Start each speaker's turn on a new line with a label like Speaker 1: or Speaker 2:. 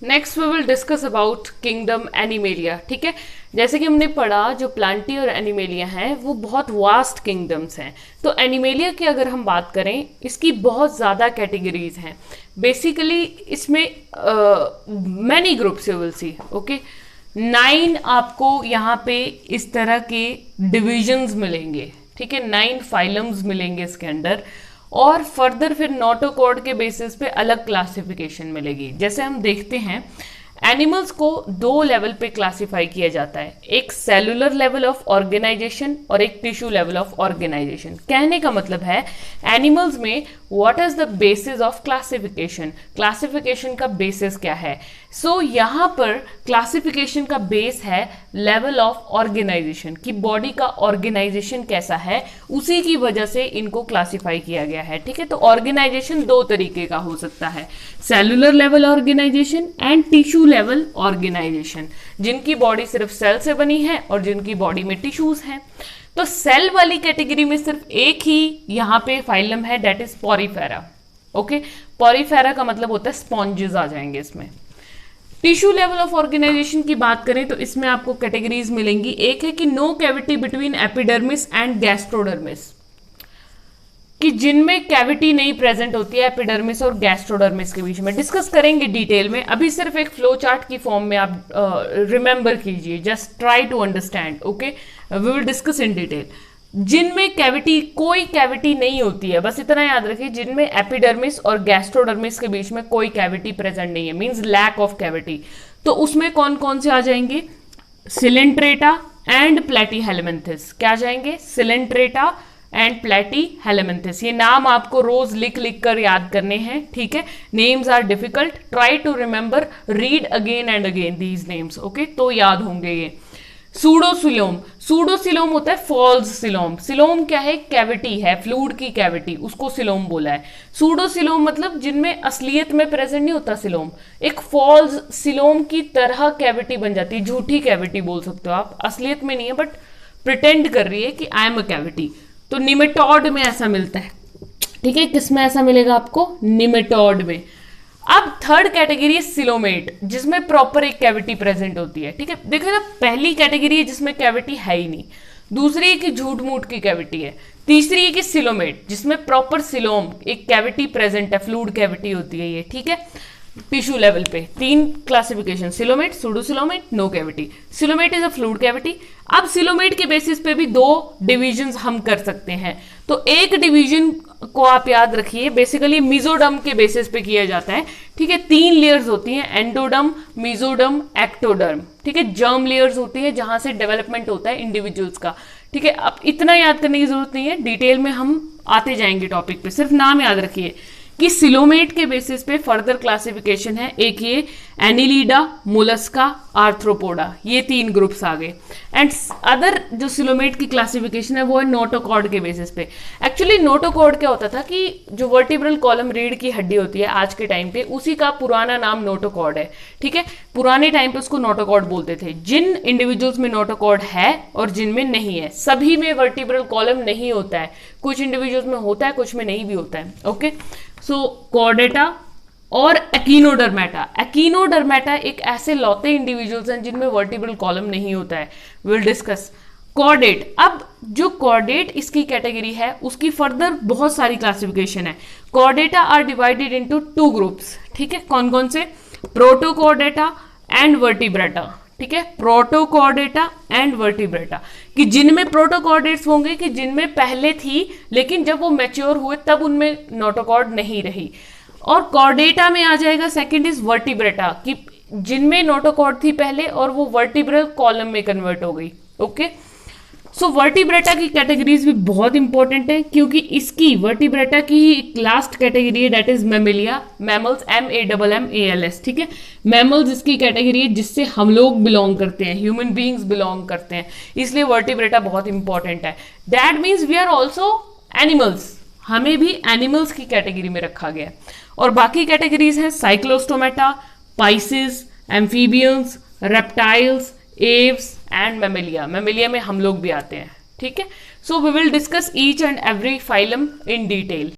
Speaker 1: Next we will discuss about kingdom Animalia. ठीक है, जैसे कि हमने पढ़ा जो प्लांटी और एनिमेलिया हैं वो बहुत वास्ट किंगडम्स हैं। तो एनिमेलिया की अगर हम बात करें, इसकी बहुत ज़्यादा कैटेगरीज हैं। बेसिकली इसमें many groups you will see. Okay, 9 आपको यहाँ पे इस तरह के डिविजन्स मिलेंगे। ठीक है, 9 फाइलम्स मिलेंगे इसके अंदर, और फर्दर फिर नोटोकॉर्ड के बेसिस पे अलग क्लासिफिकेशन मिलेगी। जैसे हम देखते हैं, एनिमल्स को 2 लेवल पे क्लासिफाई किया जाता है, एक सेलुलर लेवल ऑफ ऑर्गेनाइजेशन और एक टिश्यू लेवल ऑफ ऑर्गेनाइजेशन। कहने का मतलब है एनिमल्स में what is the basis of classification, classification का बेसिस क्या है। सो यहाँ पर क्लासिफिकेशन का बेस है लेवल ऑफ ऑर्गेनाइजेशन, कि बॉडी का ऑर्गेनाइजेशन कैसा है, उसी की वजह से इनको क्लासिफाई किया गया है। ठीक है, तो ऑर्गेनाइजेशन 2 तरीके का हो सकता है, cellular level organisation and tissue level organisation, जिनकी बॉडी सिर्फ सेल से बनी है और जिनकी बॉडी में टिश्यूज हैं। तो सेल वाली कैटेगरी में सिर्फ एक ही यहाँ पे फाइलम है, that is Porifera. Okay, Porifera का मतलब होता है स्पॉन्जेस आ जाएंगे इसमें। टिश्यू लेवल ऑफ ऑर्गेनाइजेशन की बात करें तो इसमें आपको कैटेगरीज मिलेंगी। एक है कि no cavity between epidermis and gastrodermis, कि जिनमें कैविटी नहीं प्रेजेंट होती है एपिडर्मिस और गैस्ट्रोडर्मिस के बीच में। डिस्कस करेंगे डिटेल में, अभी सिर्फ एक फ्लो चार्ट की फॉर्म में आप रिमेंबर कीजिए, just try to understand. Okay, we will discuss in detail. जिनमें कैविटी, कोई कैविटी नहीं होती है, बस इतना याद रखिए, जिनमें एपिडर्मिस और गैस्ट्रोडर्मिस के बीच में कोई कैविटी प्रेजेंट नहीं है, मींस लैक ऑफ कैविटी। तो उसमें कौन कौन से आ जाएंगे, सिलेंट्रेटा एंड प्लेटीहेलमिन्थिस। क्या आ जाएंगे, सिलेंट्रेटा एंड प्लेटीहेलमिन्थिस। ये नाम आपको रोज लिख लिख कर याद करने हैं। ठीक है, names are difficult, try to remember, read again and again these names. Okay, तो याद होंगे ये। सूडोसिलोम, सूडोसिलोम होता है फॉल्स सिलोम। सिलोम क्या है, कैविटी है, फ्लूइड की कैविटी, उसको सिलोम बोला है। सूडोसिलोम मतलब जिनमें असलियत में प्रेजेंट नहीं होता सिलोम, एक फॉल्स सिलोम की तरह कैविटी बन जाती है, झूठी कैविटी बोल सकते हो आप, असलियत में नहीं है बट प्रिटेंड कर रही है कि आई एम अ कैविटी। तो निमेटोड में ऐसा मिलता है। ठीक है, किसमें ऐसा मिलेगा आपको, निमेटोड में। अब थर्ड कैटेगरी है सिलोमेट, जिसमें प्रॉपर एक कैविटी प्रेजेंट होती है। ठीक है, देखो ना, पहली कैटेगरी है जिसमें कैविटी है ही नहीं, दूसरी है कि झूठ मूठ की कैविटी है, तीसरी है कि सिलोमेट जिसमें प्रॉपर सिलोम एक कैविटी प्रेजेंट है, फ्लूइड कैविटी होती है ये। ठीक है, टिश्यू लेवल पे 3 classification, coelomate, pseudocoelomate, no cavity. Coelomate is a fluid cavity. अब सिलोमेट के बेसिस पे भी 2 डिविजन्स हम कर सकते हैं। तो एक डिवीजन को आप याद रखिए, बेसिकली मीजोडम के बेसिस पे किया जाता है। ठीक है, 3 लेयर्स होती हैं, एंडोडम, मीजोडम, एक्टोडर्म। ठीक है, जर्म लेयर्स होती है जहां से डेवलपमेंट होता है इंडिविजुअल्स का। ठीक है, अब इतना याद करने की जरूरत नहीं है, डिटेल में हम आते जाएंगे टॉपिक पे, सिर्फ नाम याद रखिए कि सिलोमेट के बेसिस पे फर्दर क्लासिफिकेशन है। एक ये एनिलीडा, मोलस्का, आर्थ्रोपोडा, ये 3 ग्रुप्स आ गए। एंड अदर जो सिलोमेट की क्लासिफिकेशन है वो है नोटोकॉर्ड के बेसिस पे। एक्चुअली नोटोकॉर्ड क्या होता था कि जो वर्टिब्रल कॉलम रीढ़ की हड्डी होती है आज के टाइम पे, उसी का पुराना नाम नोटोकॉर्ड है। ठीक है, पुराने टाइम पे उसको नोटोकॉर्ड बोलते थे। जिन इंडिविजुअल्स में नोटोकॉर्ड है और जिनमें नहीं है, सभी में वर्टिब्रल कॉलम नहीं होता है, कुछ इंडिविजुअल्स में होता है, कुछ में नहीं भी होता है। ओके, सो कॉर्डेटा और एकिनोडर्मेटा। एकिनोडर्मेटा एक ऐसे लौते इंडिविजुअल्स हैं जिनमें वर्टिब्रल कॉलम नहीं होता है। Will discuss chordate. अब जो कॉर्डेट इसकी कैटेगरी है उसकी फर्दर बहुत सारी क्लासिफिकेशन है। Chordata are divided into 2 groups. ठीक है, कौन कौन से, प्रोटोकॉर्डेटा एंड वर्टिब्रेटा। ठीक है, प्रोटोकॉर्डेटा एंड वर्टिब्रेटा, कि जिनमें प्रोटोकॉर्डेट्स होंगे कि जिनमें पहले थी लेकिन जब वो मैच्योर हुए तब उनमें नोटोकॉर्ड नहीं रही। और कॉर्डेटा में आ जाएगा सेकंड इज वर्टिब्रेटा, कि जिनमें नोटोकॉर्ड थी पहले और वो वर्टिब्रल कॉलम में कन्वर्ट हो गई। ओके, सो वर्टिब्रेटा की कैटेगरीज भी बहुत इंपॉर्टेंट है, क्योंकि इसकी वर्टिब्रेटा की लास्ट कैटेगरी है, that is Mammalia, mammals, MAMMALS। ठीक है, मैमल्स इसकी कैटेगरी है जिससे हम लोग बिलोंग करते हैं, ह्यूमन बींग्स बिलोंग करते हैं, इसलिए वर्टिब्रेटा बहुत इंपॉर्टेंट है। That means we are also animals, हमें भी एनिमल्स की कैटेगरी में रखा गया है। और बाकी कैटेगरीज हैं Cyclostomata, Pisces, amphibians, reptiles, Aves and Mammalia. Mammalia में हम लोग भी आते हैं। ठीक है, so we will discuss each and every phylum in detail.